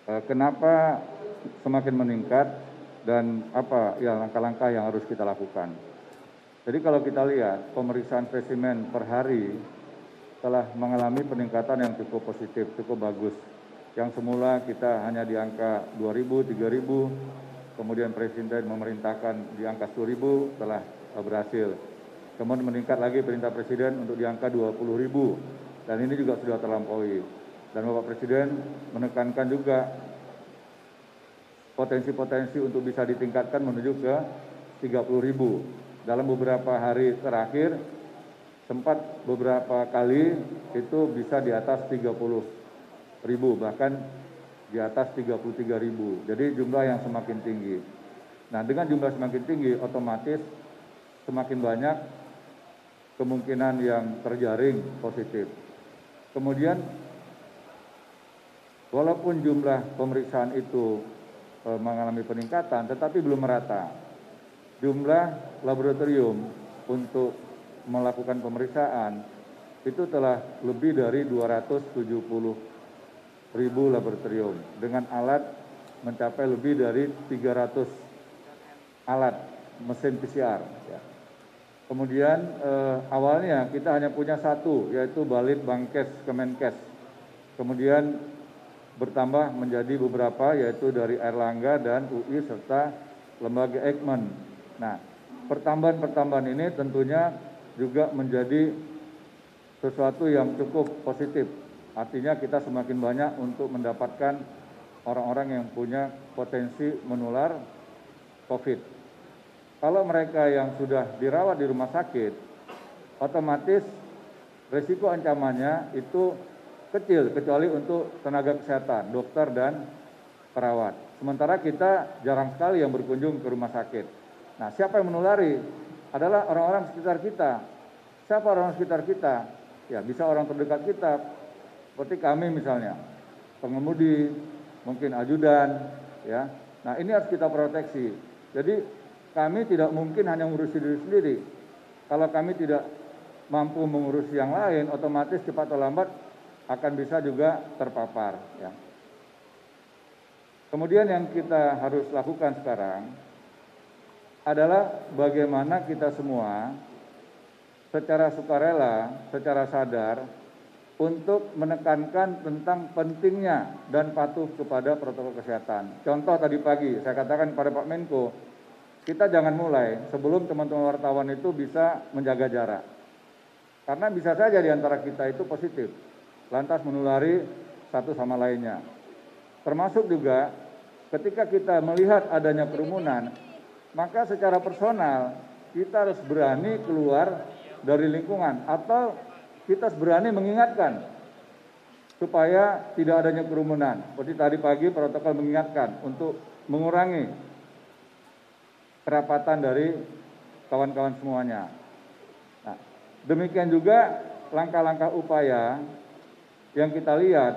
Kenapa semakin meningkat dan apa ya langkah-langkah yang harus kita lakukan. Jadi kalau kita lihat pemeriksaan spesimen per hari telah mengalami peningkatan yang cukup positif, cukup bagus. Yang semula kita hanya di angka 2.000, 3.000, kemudian Presiden memerintahkan di angka 10.000 telah berhasil. Kemudian meningkat lagi perintah Presiden untuk di angka 20.000 dan ini juga sudah terlampaui. Dan Bapak Presiden menekankan juga potensi-potensi untuk bisa ditingkatkan menuju ke 30.000. Dalam beberapa hari terakhir, sempat beberapa kali itu bisa di atas 30.000, bahkan di atas 33.000. Jadi jumlah yang semakin tinggi. Nah, dengan jumlah semakin tinggi, otomatis semakin banyak kemungkinan yang terjaring positif. Kemudian, walaupun jumlah pemeriksaan itu mengalami peningkatan, tetapi belum merata. Jumlah laboratorium untuk melakukan pemeriksaan itu telah lebih dari 270.000 laboratorium dengan alat mencapai lebih dari 300 alat mesin PCR. Ya. Kemudian awalnya kita hanya punya satu, yaitu Balit Bangkes Kemenkes. Kemudian bertambah menjadi beberapa, yaitu dari Airlangga dan UI serta lembaga Eijkman. Nah, pertambahan-pertambahan ini tentunya juga menjadi sesuatu yang cukup positif. Artinya kita semakin banyak untuk mendapatkan orang-orang yang punya potensi menular COVID. Kalau mereka yang sudah dirawat di rumah sakit, otomatis risiko ancamannya itu kecil, kecuali untuk tenaga kesehatan, dokter dan perawat. Sementara kita jarang sekali yang berkunjung ke rumah sakit. Nah, siapa yang menulari? Adalah orang-orang sekitar kita. Siapa orang sekitar kita? Ya, bisa orang terdekat kita, seperti kami misalnya, pengemudi, mungkin ajudan, ya. Nah, ini harus kita proteksi. Jadi, kami tidak mungkin hanya mengurusi diri sendiri. Kalau kami tidak mampu mengurusi yang lain, otomatis cepat atau lambat akan bisa juga terpapar. Ya. Kemudian yang kita harus lakukan sekarang adalah bagaimana kita semua secara sukarela, secara sadar untuk menekankan tentang pentingnya dan patuh kepada protokol kesehatan. Contoh tadi pagi saya katakan kepada Pak Menko, kita jangan mulai sebelum teman-teman wartawan itu bisa menjaga jarak. Karena bisa saja di antara kita itu positif, lantas menulari satu sama lainnya. Termasuk juga ketika kita melihat adanya kerumunan, maka secara personal kita harus berani keluar dari lingkungan atau kita harus berani mengingatkan supaya tidak adanya kerumunan. Seperti tadi pagi protokol mengingatkan untuk mengurangi kerapatan dari kawan-kawan semuanya. Nah, demikian juga langkah-langkah upaya yang kita lihat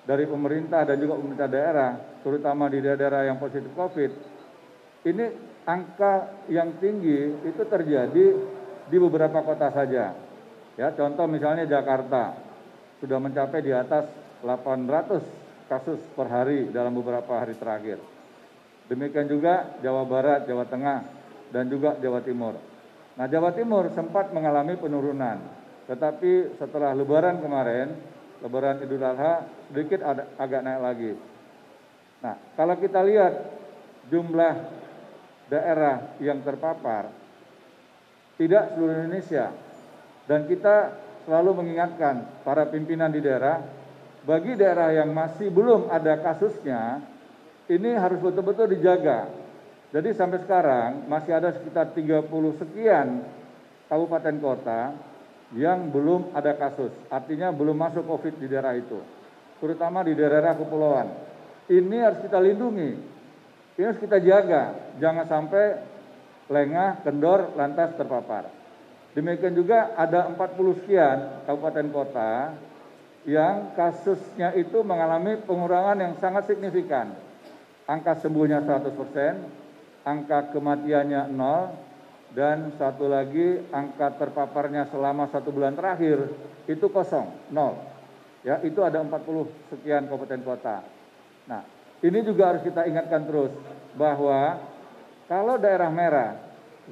dari pemerintah dan juga pemerintah daerah, terutama di daerah yang positif COVID, ini angka yang tinggi itu terjadi di beberapa kota saja. Ya, contoh misalnya Jakarta sudah mencapai di atas 800 kasus per hari dalam beberapa hari terakhir. Demikian juga Jawa Barat, Jawa Tengah, dan juga Jawa Timur. Nah, Jawa Timur sempat mengalami penurunan, tetapi setelah Lebaran kemarin, Lebaran Idul Adha, sedikit agak naik lagi. Nah, kalau kita lihat jumlah daerah yang terpapar, tidak seluruh Indonesia. Dan kita selalu mengingatkan para pimpinan di daerah, bagi daerah yang masih belum ada kasusnya, ini harus betul-betul dijaga. Jadi sampai sekarang masih ada sekitar 30 sekian kabupaten kota yang belum ada kasus. Artinya belum masuk COVID di daerah itu. Terutama di daerah kepulauan. Ini harus kita lindungi. Ini harus kita jaga, jangan sampai lengah, kendor, lantas terpapar. Demikian juga ada 40 sekian kabupaten kota yang kasusnya itu mengalami pengurangan yang sangat signifikan. Angka sembuhnya 100%, angka kematiannya 0, dan satu lagi angka terpaparnya selama 1 bulan terakhir itu kosong, 0. Ya, itu ada 40 sekian kabupaten kota. Nah, Ini juga harus kita ingatkan terus bahwa kalau daerah merah,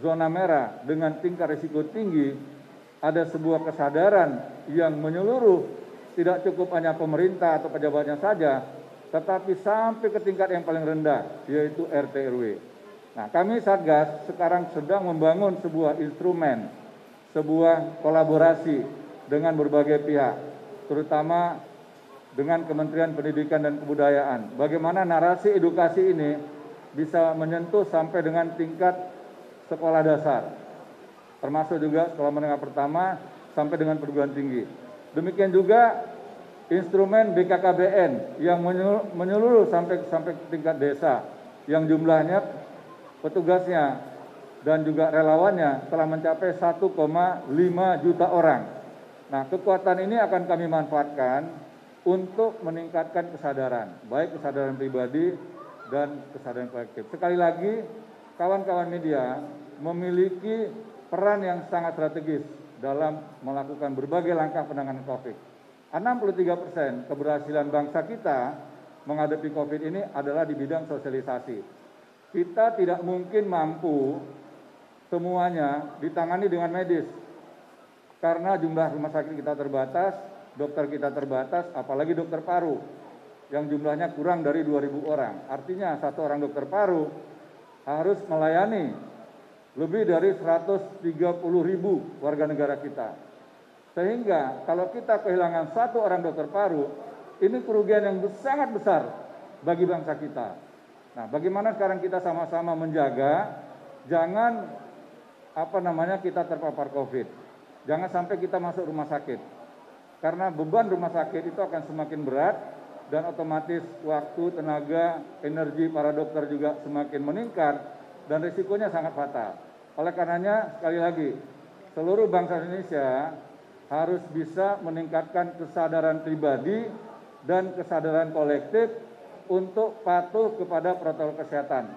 zona merah dengan tingkat risiko tinggi, ada sebuah kesadaran yang menyeluruh, tidak cukup hanya pemerintah atau pejabatnya saja, tetapi sampai ke tingkat yang paling rendah, yaitu RT RW. Nah, kami Satgas sekarang sedang membangun sebuah instrumen, sebuah kolaborasi dengan berbagai pihak, terutama dengan Kementerian Pendidikan dan Kebudayaan. Bagaimana narasi edukasi ini bisa menyentuh sampai dengan tingkat sekolah dasar, termasuk juga sekolah menengah pertama sampai dengan perguruan tinggi. Demikian juga instrumen BKKBN yang menyeluruh sampai tingkat desa, yang jumlahnya petugasnya dan juga relawannya telah mencapai 1,5 juta orang. Nah, kekuatan ini akan kami manfaatkan untuk meningkatkan kesadaran, baik kesadaran pribadi dan kesadaran kolektif. Sekali lagi, kawan-kawan media memiliki peran yang sangat strategis dalam melakukan berbagai langkah penanganan COVID. 63% keberhasilan bangsa kita menghadapi COVID ini adalah di bidang sosialisasi. Kita tidak mungkin mampu semuanya ditangani dengan medis, karena jumlah rumah sakit kita terbatas, dokter kita terbatas, apalagi dokter paru yang jumlahnya kurang dari 2.000 orang. Artinya satu orang dokter paru harus melayani lebih dari 130.000 warga negara kita. Sehingga kalau kita kehilangan satu orang dokter paru, ini kerugian yang sangat besar bagi bangsa kita. Nah, bagaimana sekarang kita sama-sama menjaga jangan kita terpapar COVID. Jangan sampai kita masuk rumah sakit. Karena beban rumah sakit itu akan semakin berat dan otomatis waktu, tenaga, energi para dokter juga semakin meningkat dan risikonya sangat fatal. Oleh karenanya, sekali lagi, seluruh bangsa Indonesia harus bisa meningkatkan kesadaran pribadi dan kesadaran kolektif untuk patuh kepada protokol kesehatan.